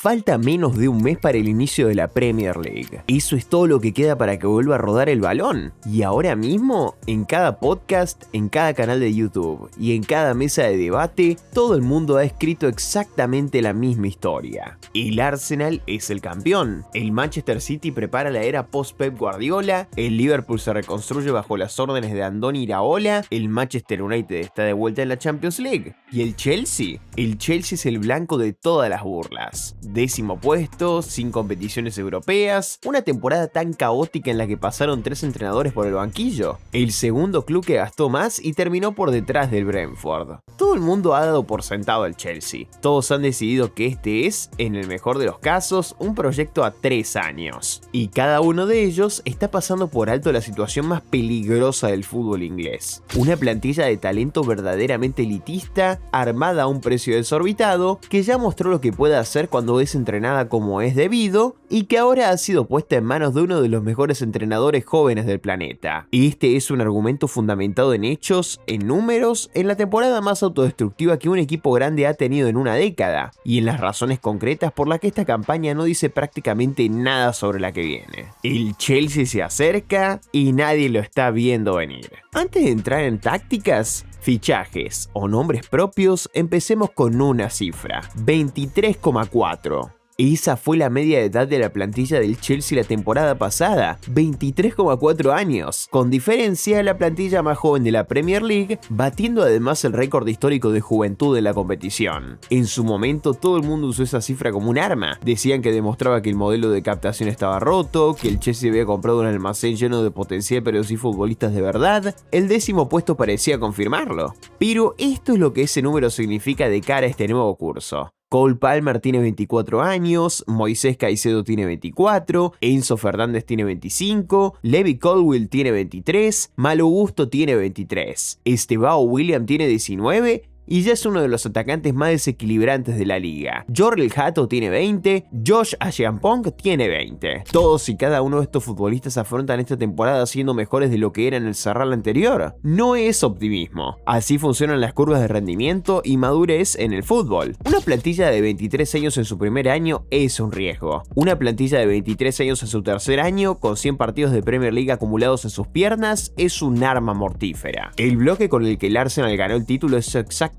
Falta menos de un mes para el inicio de la Premier League. Eso es todo lo que queda para que vuelva a rodar el balón. Y ahora mismo, en cada podcast, en cada canal de YouTube y en cada mesa de debate, todo el mundo ha escrito exactamente la misma historia. El Arsenal es el campeón, el Manchester City prepara la era post-Pep Guardiola, el Liverpool se reconstruye bajo las órdenes de Andoni Iraola, el Manchester United está de vuelta en la Champions League. ¿Y el Chelsea? El Chelsea es el blanco de todas las burlas. 10º puesto, sin competiciones europeas, una temporada tan caótica en la que pasaron 3 entrenadores por el banquillo, el segundo club que gastó más y terminó por detrás del Brentford. Todo el mundo ha dado por sentado al Chelsea. Todos han decidido que este es, en el mejor de los casos, un proyecto a 3 años. Y cada uno de ellos está pasando por alto la situación más peligrosa del fútbol inglés. Una plantilla de talento verdaderamente elitista, armada a un precio desorbitado, que ya mostró lo que puede hacer cuando es entrenada como es debido, y que ahora ha sido puesta en manos de uno de los mejores entrenadores jóvenes del planeta. Este es un argumento fundamentado en hechos, en números, en la temporada más autodestructiva que un equipo grande ha tenido en una década, y en las razones concretas por las que esta campaña no dice prácticamente nada sobre la que viene. El Chelsea se acerca y nadie lo está viendo venir. Antes de entrar en tácticas, fichajes o nombres propios, empecemos con una cifra: 23,4. Esa fue la media de edad de la plantilla del Chelsea la temporada pasada, 23,4 años, con diferencia la plantilla más joven de la Premier League, batiendo además el récord histórico de juventud de la competición. En su momento todo el mundo usó esa cifra como un arma, decían que demostraba que el modelo de captación estaba roto, que el Chelsea había comprado un almacén lleno de potencial pero sin futbolistas de verdad. El 10º puesto parecía confirmarlo. Pero esto es lo que ese número significa de cara a este nuevo curso. Cole Palmer tiene 24 años, Moisés Caicedo tiene 24, Enzo Fernández tiene 25, Levi Colwill tiene 23, Malo Gusto tiene 23, Estevao William tiene 19 y ya es uno de los atacantes más desequilibrantes de la liga. Jorrel Hato tiene 20, Josh Acheampong tiene 20. Todos y cada uno de estos futbolistas afrontan esta temporada siendo mejores de lo que eran el Sarral anterior. No es optimismo. Así funcionan las curvas de rendimiento y madurez en el fútbol. Una plantilla de 23 años en su primer año es un riesgo. Una plantilla de 23 años en su tercer año, con 100 partidos de Premier League acumulados en sus piernas, es un arma mortífera. El bloque con el que el Arsenal ganó el título es exactamente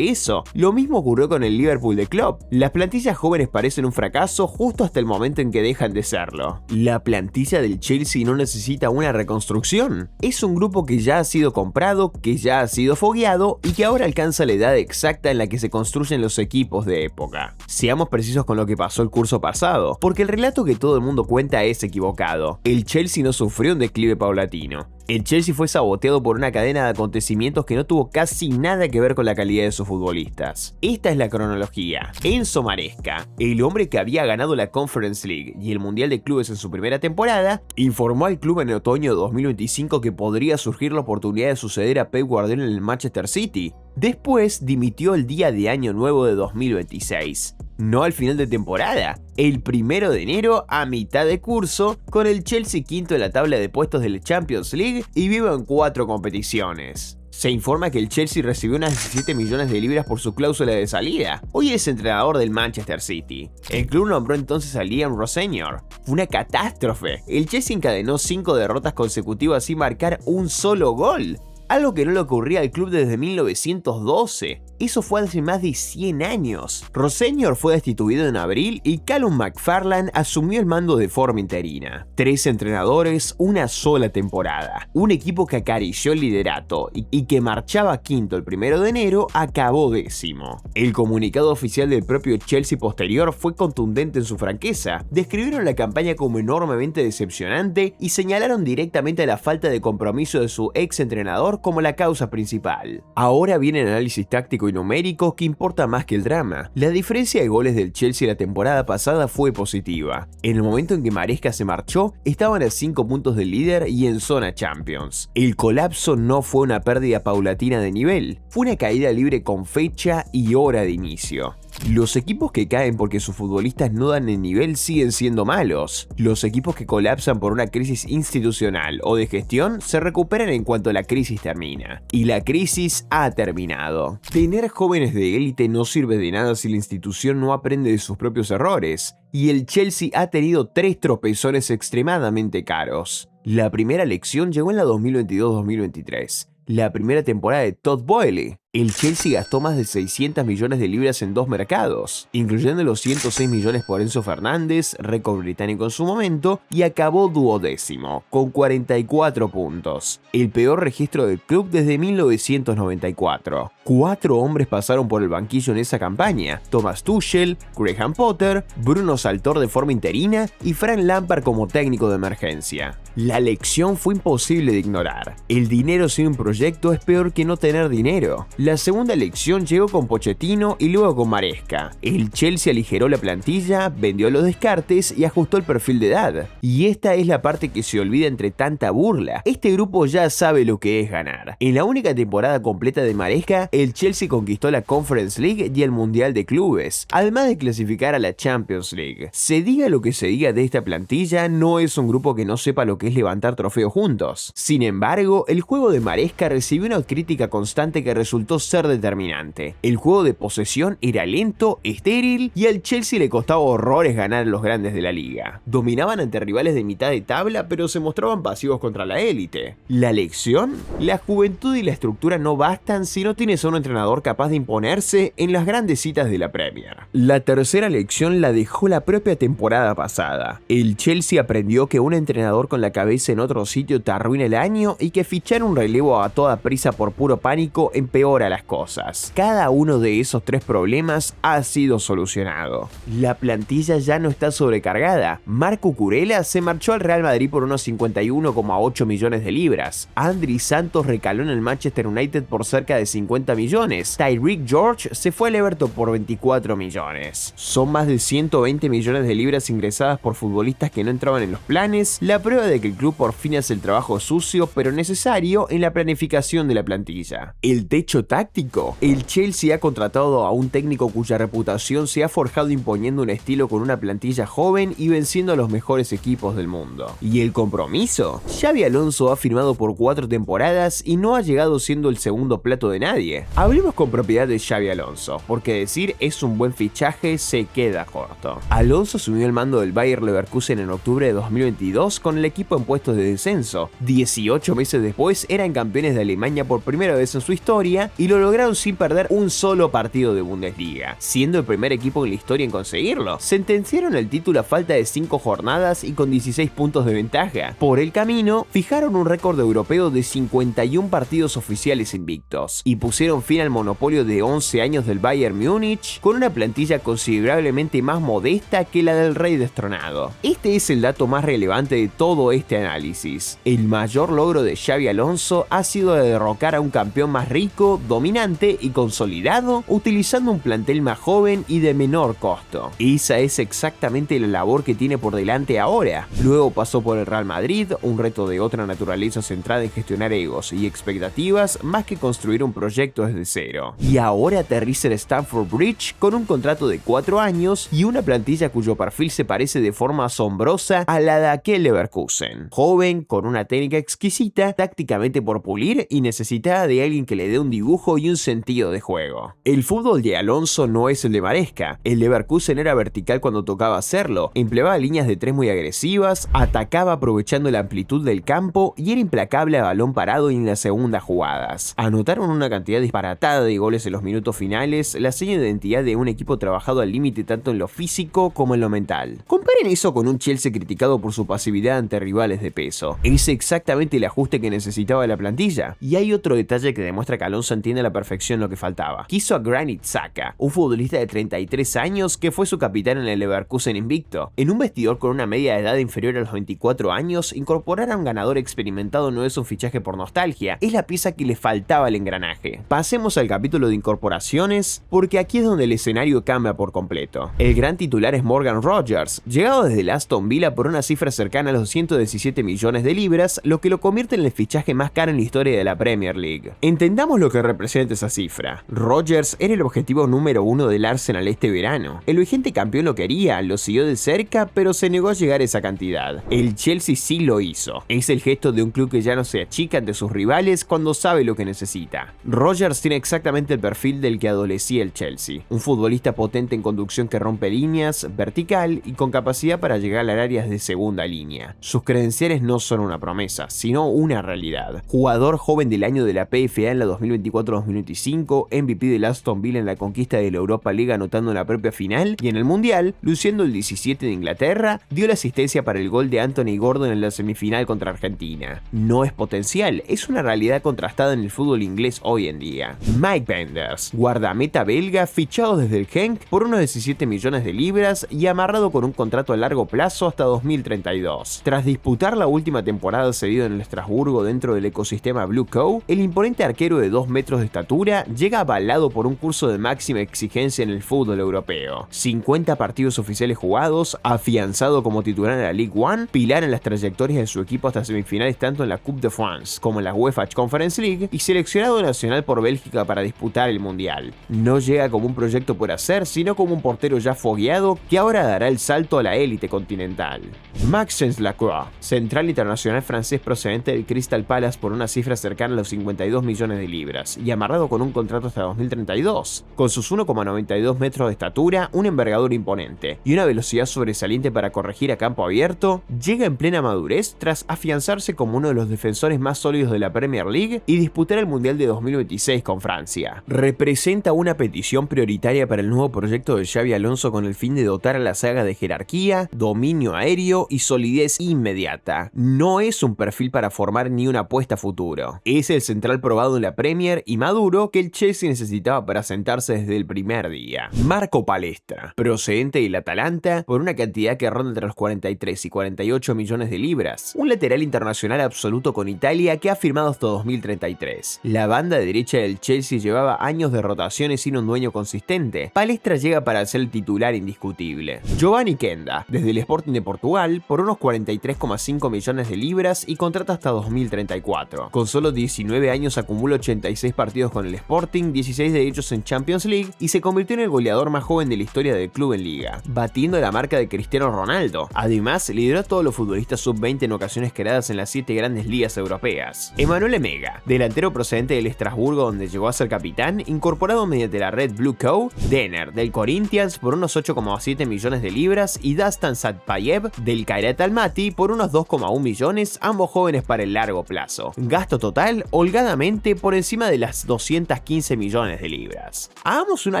eso. Lo mismo ocurrió con el Liverpool de Klopp. Las plantillas jóvenes parecen un fracaso justo hasta el momento en que dejan de serlo. La plantilla del Chelsea no necesita una reconstrucción. Es un grupo que ya ha sido comprado, que ya ha sido fogueado y que ahora alcanza la edad exacta en la que se construyen los equipos de época. Seamos precisos con lo que pasó el curso pasado, porque el relato que todo el mundo cuenta es equivocado. El Chelsea no sufrió un declive paulatino. El Chelsea fue saboteado por una cadena de acontecimientos que no tuvo casi nada que ver con la calidad de sus futbolistas. Esta es la cronología. Enzo Maresca, el hombre que había ganado la Conference League y el Mundial de Clubes en su primera temporada, informó al club en el otoño de 2025 que podría surgir la oportunidad de suceder a Pep Guardiola en el Manchester City. Después dimitió el día de Año Nuevo de 2026. No al final de temporada, el 1 de enero a mitad de curso, con el Chelsea quinto en la tabla de puestos de la Champions League y vivo en 4 competiciones. Se informa que el Chelsea recibió unas 17 millones de libras por su cláusula de salida. Hoy es entrenador del Manchester City. El club nombró entonces a Liam Rosenior. Fue una catástrofe. El Chelsea encadenó 5 derrotas consecutivas sin marcar un solo gol. Algo que no le ocurría al club desde 1912. Eso fue hace más de 100 años. Rosenior fue destituido en abril y Callum McFarlane asumió el mando de forma interina. 3 entrenadores, una sola temporada. Un equipo que acarició el liderato y que marchaba quinto el 1 de enero, acabó 10º. El comunicado oficial del propio Chelsea posterior fue contundente en su franqueza. Describieron la campaña como enormemente decepcionante y señalaron directamente a la falta de compromiso de su ex entrenador como la causa principal. Ahora viene el análisis táctico y numérico que importa más que el drama. La diferencia de goles del Chelsea la temporada pasada fue positiva. En el momento en que Maresca se marchó, estaban a 5 puntos del líder y en zona Champions. El colapso no fue una pérdida paulatina de nivel, fue una caída libre con fecha y hora de inicio. Los equipos que caen porque sus futbolistas no dan el nivel siguen siendo malos. Los equipos que colapsan por una crisis institucional o de gestión se recuperan en cuanto la crisis termina. Y la crisis ha terminado. Tener jóvenes de élite no sirve de nada si la institución no aprende de sus propios errores. Y el Chelsea ha tenido 3 tropezones extremadamente caros. La primera lección llegó en la 2022-2023. La primera temporada de Todd Boehly. El Chelsea gastó más de 600 millones de libras en 2 mercados, incluyendo los 106 millones por Enzo Fernández, récord británico en su momento, y acabó 12º, con 44 puntos, el peor registro del club desde 1994. 4 hombres pasaron por el banquillo en esa campaña: Thomas Tuchel, Graham Potter, Bruno Saltor de forma interina y Frank Lampard como técnico de emergencia. La lección fue imposible de ignorar. El dinero sin un proyecto es peor que no tener dinero. La segunda lección llegó con Pochettino y luego con Maresca. El Chelsea aligeró la plantilla, vendió los descartes y ajustó el perfil de edad. Y esta es la parte que se olvida entre tanta burla. Este grupo ya sabe lo que es ganar. En la única temporada completa de Maresca, el Chelsea conquistó la Conference League y el Mundial de Clubes, además de clasificar a la Champions League. Se diga lo que se diga de esta plantilla, no es un grupo que no sepa lo que es levantar trofeos juntos. Sin embargo, el juego de Maresca recibió una crítica constante que resultó ser determinante. El juego de posesión era lento, estéril y al Chelsea le costaba horrores ganar a los grandes de la liga. Dominaban ante rivales de mitad de tabla, pero se mostraban pasivos contra la élite. ¿La lección? La juventud y la estructura no bastan si no tienes a un entrenador capaz de imponerse en las grandes citas de la Premier. La tercera lección la dejó la propia temporada pasada. El Chelsea aprendió que un entrenador con la cabeza en otro sitio te arruina el año y que fichar un relevo a toda prisa por puro pánico empeora las cosas. Cada uno de esos 3 problemas ha sido solucionado. La plantilla ya no está sobrecargada. Marco Curella se marchó al Real Madrid por unos 51,8 millones de libras. Andri Santos recaló en el Manchester United por cerca de 50 millones. Tyreek George se fue al Everton por 24 millones. Son más de 120 millones de libras ingresadas por futbolistas que no entraban en los planes, la prueba de que el club por fin hace el trabajo sucio pero necesario en la planificación de la plantilla. El techo táctico. El Chelsea ha contratado a un técnico cuya reputación se ha forjado imponiendo un estilo con una plantilla joven y venciendo a los mejores equipos del mundo. ¿Y el compromiso? Xabi Alonso ha firmado por 4 temporadas y no ha llegado siendo el segundo plato de nadie. Hablemos con propiedad de Xabi Alonso, porque decir es un buen fichaje se queda corto. Alonso asumió el mando del Bayer Leverkusen en octubre de 2022 con el equipo en puestos de descenso. 18 meses después eran campeones de Alemania por primera vez en su historia y lo lograron sin perder un solo partido de Bundesliga, siendo el primer equipo en la historia en conseguirlo. Sentenciaron el título a falta de 5 jornadas y con 16 puntos de ventaja. Por el camino, fijaron un récord europeo de 51 partidos oficiales invictos y pusieron fin al monopolio de 11 años del Bayern Múnich con una plantilla considerablemente más modesta que la del rey destronado. Este es el dato más relevante de todo este análisis. El mayor logro de Xabi Alonso ha sido de derrocar a un campeón más rico, dominante y consolidado, utilizando un plantel más joven y de menor costo. Esa es exactamente la labor que tiene por delante ahora. Luego pasó por el Real Madrid, un reto de otra naturaleza centrada en gestionar egos y expectativas más que construir un proyecto desde cero. Y ahora aterriza en Stamford Bridge con un contrato de 4 años y una plantilla cuyo perfil se parece de forma asombrosa a la de aquel Leverkusen. Joven, con una técnica exquisita, tácticamente por pulir y necesitada de alguien que le dé un dibujo y un sentido de juego. El fútbol de Alonso no es el de Maresca. El Leverkusen era vertical cuando tocaba hacerlo, empleaba líneas de 3 muy agresivas, atacaba aprovechando la amplitud del campo y era implacable a balón parado y en las segundas jugadas. Anotaron una cantidad disparatada de goles en los minutos finales, la seña de identidad de un equipo trabajado al límite tanto en lo físico como en lo mental. Comparen eso con un Chelsea criticado por su pasividad ante rivales de peso. Es exactamente el ajuste que necesitaba la plantilla. Y hay otro detalle que demuestra que Alonso entiende a la perfección lo que faltaba. Quiso a Granit Xhaka, un futbolista de 33 años que fue su capitán en el Leverkusen invicto. En un vestidor con una media de edad inferior a los 24 años, incorporar a un ganador experimentado no es un fichaje por nostalgia, es la pieza que le faltaba al engranaje. Pasemos al capítulo de incorporaciones, porque aquí es donde el escenario cambia por completo. El gran titular es Morgan Rogers, llegado desde el Aston Villa por una cifra cercana a los 117 millones de libras, lo que lo convierte en el fichaje más caro en la historia de la Premier League. Entendamos lo que representa representa esa cifra. Rodgers era el objetivo número 1 del Arsenal este verano. El vigente campeón lo quería, lo siguió de cerca, pero se negó a llegar a esa cantidad. El Chelsea sí lo hizo. Es el gesto de un club que ya no se achica ante sus rivales cuando sabe lo que necesita. Rodgers tiene exactamente el perfil del que adolecía el Chelsea. Un futbolista potente en conducción que rompe líneas, vertical y con capacidad para llegar a áreas de segunda línea. Sus credenciales no son una promesa, sino una realidad. Jugador joven del año de la PFA en la 2024-2025, MVP del Aston Villa en la conquista de la Europa League anotando en la propia final, y en el Mundial, luciendo el 17 de Inglaterra, dio la asistencia para el gol de Anthony Gordon en la semifinal contra Argentina. No es potencial, es una realidad contrastada en el fútbol inglés hoy en día. Mike Penders, guardameta belga, fichado desde el Genk por unos 17 millones de libras y amarrado con un contrato a largo plazo hasta 2032. Tras disputar la última temporada cedido en el Estrasburgo dentro del ecosistema Blue Cow, el imponente arquero de 2 metros de estatura llega avalado por un curso de máxima exigencia en el fútbol europeo. 50 partidos oficiales jugados, afianzado como titular en la Ligue 1, pilar en las trayectorias de su equipo hasta semifinales tanto en la Coupe de France como en la UEFA Conference League y seleccionado nacional por Bélgica para disputar el Mundial. No llega como un proyecto por hacer, sino como un portero ya fogueado que ahora dará el salto a la élite continental. Maxence Lacroix, central internacional francés procedente del Crystal Palace por una cifra cercana a los 52 millones de libras y amarrado con un contrato hasta 2032. Con sus 1,92 metros de estatura, una envergadura imponente y una velocidad sobresaliente para corregir a campo abierto, llega en plena madurez tras afianzarse como uno de los defensores más sólidos de la Premier League y disputar el Mundial de 2026 con Francia. Representa una petición prioritaria para el nuevo proyecto de Xabi Alonso con el fin de dotar a la saga de jerarquía, dominio aéreo y solidez inmediata. No es un perfil para formar ni una apuesta a futuro. Es el central probado en la Premier y maduro que el Chelsea necesitaba para sentarse desde el primer día. Marco Palestra, procedente del Atalanta por una cantidad que ronda entre los 43 y 48 millones de libras. Un lateral internacional absoluto con Italia que ha firmado hasta 2033. La banda de derecha del Chelsea llevaba años de rotaciones sin un dueño consistente. Palestra llega para ser el titular indiscutible. Giovanni Kenda, desde el Sporting de Portugal, por unos 43,5 millones de libras y contrata hasta 2034. Con solo 19 años acumula 86 partidos con el Sporting, 16 de ellos en Champions League y se convirtió en el goleador más joven de la historia del club en Liga, batiendo la marca de Cristiano Ronaldo. Además, lideró a todos los futbolistas sub-20 en ocasiones creadas en las 7 grandes ligas europeas. Emmanuel Emega, delantero procedente del Estrasburgo donde llegó a ser capitán, incorporado mediante la red Blue Cow, Denner del Corinthians por unos 8,7 millones de libras y Dastan Satpayev del Kairat Almaty por unos 2,1 millones, ambos jóvenes para el largo plazo. Gasto total holgadamente por encima de las 215 millones de libras. Hagamos una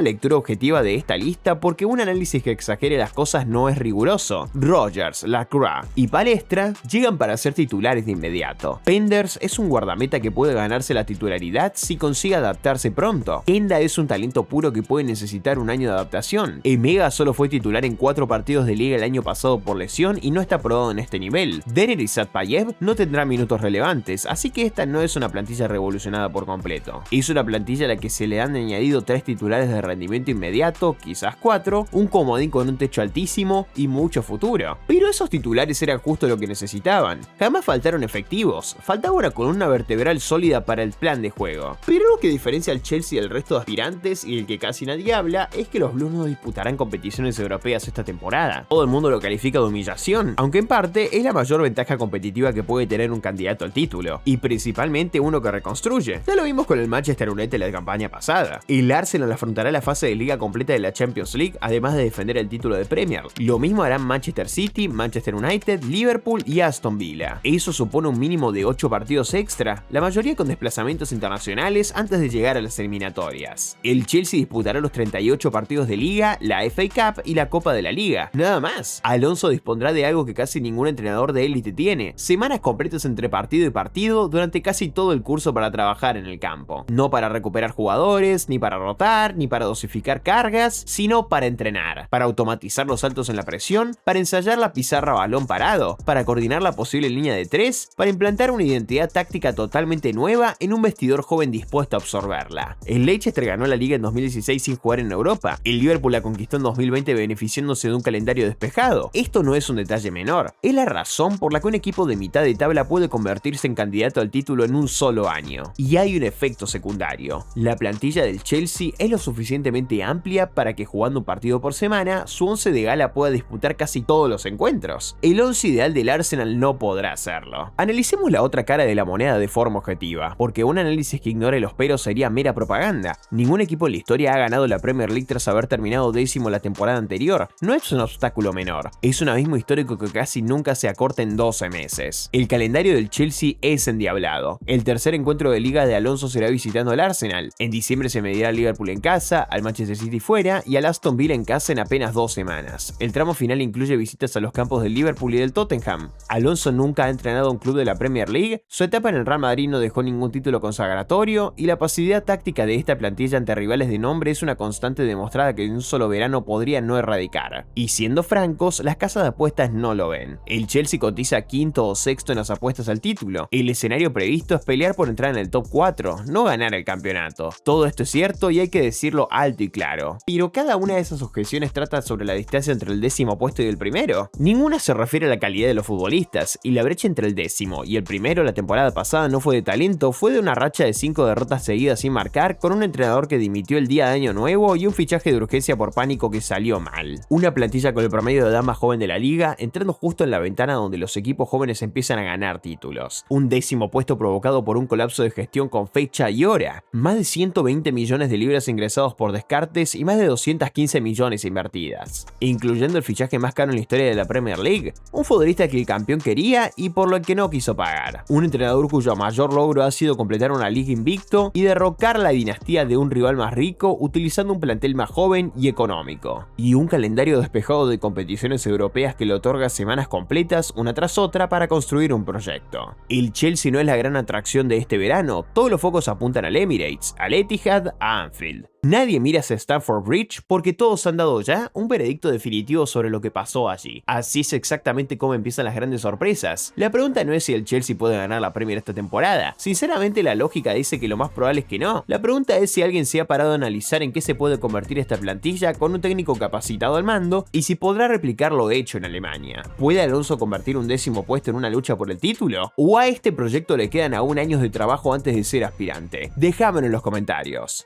lectura objetiva de esta lista porque un análisis que exagere las cosas no es riguroso. Rodgers, Lacroix y Palestra llegan para ser titulares de inmediato. Penders es un guardameta que puede ganarse la titularidad si consigue adaptarse pronto. Kenda es un talento puro que puede necesitar un año de adaptación. Emega solo fue titular en 4 partidos de liga el año pasado por lesión y no está probado en este nivel. Denner y Satpayev no tendrán minutos relevantes, así que esta no es una plantilla revolucionada por completo. Es una plantilla a la que se le han añadido 3 titulares de rendimiento inmediato, quizás 4, un comodín con un techo altísimo y mucho futuro. Pero esos titulares eran justo lo que necesitaban. Jamás faltaron efectivos, faltaba una columna vertebral sólida para el plan de juego. Pero lo que diferencia al Chelsea del resto de aspirantes y el que casi nadie habla es que los Blues no disputarán competiciones europeas esta temporada. Todo el mundo lo califica de humillación, aunque en parte es la mayor ventaja competitiva que puede tener un candidato al título, y principalmente uno que reconstruye. Ya lo vimos con el Manchester United la campaña pasada. El Arsenal afrontará la fase de liga completa de la Champions League, además de defender el título de Premier. Lo mismo harán Manchester City, Manchester United, Liverpool y Aston Villa. Eso supone un mínimo de 8 partidos extra, la mayoría con desplazamientos internacionales antes de llegar a las eliminatorias. El Chelsea disputará los 38 partidos de liga, la FA Cup y la Copa de la Liga. Nada más. Alonso dispondrá de algo que casi ningún entrenador de élite tiene: semanas completas entre partido y partido durante casi todo el curso para trabajar en el campo. No para recuperar jugadores, ni para rotar, ni para dosificar cargas, sino para entrenar, para automatizar los saltos en la presión, para ensayar la pizarra a balón parado, para coordinar la posible línea de 3, para implantar una identidad táctica totalmente nueva en un vestidor joven dispuesto a absorberla. El Leicester ganó la liga en 2016 sin jugar en Europa. El Liverpool la conquistó en 2020 beneficiándose de un calendario despejado. Esto no es un detalle menor, es la razón por la que un equipo de mitad de tabla puede convertirse en candidato al título en un solo año. Y hay un efecto esto secundario. La plantilla del Chelsea es lo suficientemente amplia para que jugando un partido por semana, su 11 de gala pueda disputar casi todos los encuentros. El 11 ideal del Arsenal no podrá hacerlo. Analicemos la otra cara de la moneda de forma objetiva, porque un análisis que ignore los peros sería mera propaganda. Ningún equipo en la historia ha ganado la Premier League tras haber terminado 10º la temporada anterior. No es un obstáculo menor, es un abismo histórico que casi nunca se acorta en 12 meses. El calendario del Chelsea es endiablado. El tercer encuentro de liga de Alonso será visitando al Arsenal. En diciembre se medirá al Liverpool en casa, al Manchester City fuera y al Aston Villa en casa en apenas 2 semanas. El tramo final incluye visitas a los campos del Liverpool y del Tottenham. Alonso nunca ha entrenado a un club de la Premier League, su etapa en el Real Madrid no dejó ningún título consagratorio y la pasividad táctica de esta plantilla ante rivales de nombre es una constante demostrada que en un solo verano podría no erradicar. Y siendo francos, las casas de apuestas no lo ven. El Chelsea cotiza quinto o sexto en las apuestas al título. El escenario previsto es pelear por entrar en el top 4, no ganar el campeonato. Todo esto es cierto y hay que decirlo alto y claro. Pero cada una de esas objeciones trata sobre la distancia entre el 10º puesto y el primero. Ninguna se refiere a la calidad de los futbolistas, y la brecha entre el 10º y el primero la temporada pasada no fue de talento, fue de una racha de 5 derrotas seguidas sin marcar, con un entrenador que dimitió el día de Año Nuevo y un fichaje de urgencia por pánico que salió mal. Una plantilla con el promedio de edad más joven de la liga, entrando justo en la ventana donde los equipos jóvenes empiezan a ganar títulos. Un 10º puesto provocado por un colapso de gestión con fecha y hora. Más de 120 millones de libras ingresados por descartes y más de 215 millones invertidas, incluyendo el fichaje más caro en la historia de la Premier League, un futbolista que el campeón quería y por lo que no quiso pagar, un entrenador cuyo mayor logro ha sido completar una liga invicto y derrocar la dinastía de un rival más rico utilizando un plantel más joven y económico, y un calendario despejado de competiciones europeas que le otorga semanas completas una tras otra para construir un proyecto. El Chelsea no es la gran atracción de este verano, todos los focos apuntan al Emirates, al Etihad, a Anfield. Nadie mira hacia Stamford Bridge porque todos han dado ya un veredicto definitivo sobre lo que pasó allí. Así es exactamente cómo empiezan las grandes sorpresas. La pregunta no es si el Chelsea puede ganar la Premier esta temporada. Sinceramente la lógica dice que lo más probable es que no. La pregunta es si alguien se ha parado a analizar en qué se puede convertir esta plantilla con un técnico capacitado al mando y si podrá replicar lo hecho en Alemania. ¿Puede Alonso convertir un 10º puesto en una lucha por el título? ¿O a este proyecto le quedan aún años de trabajo antes de ser aspirante? Déjamelo en los comentarios.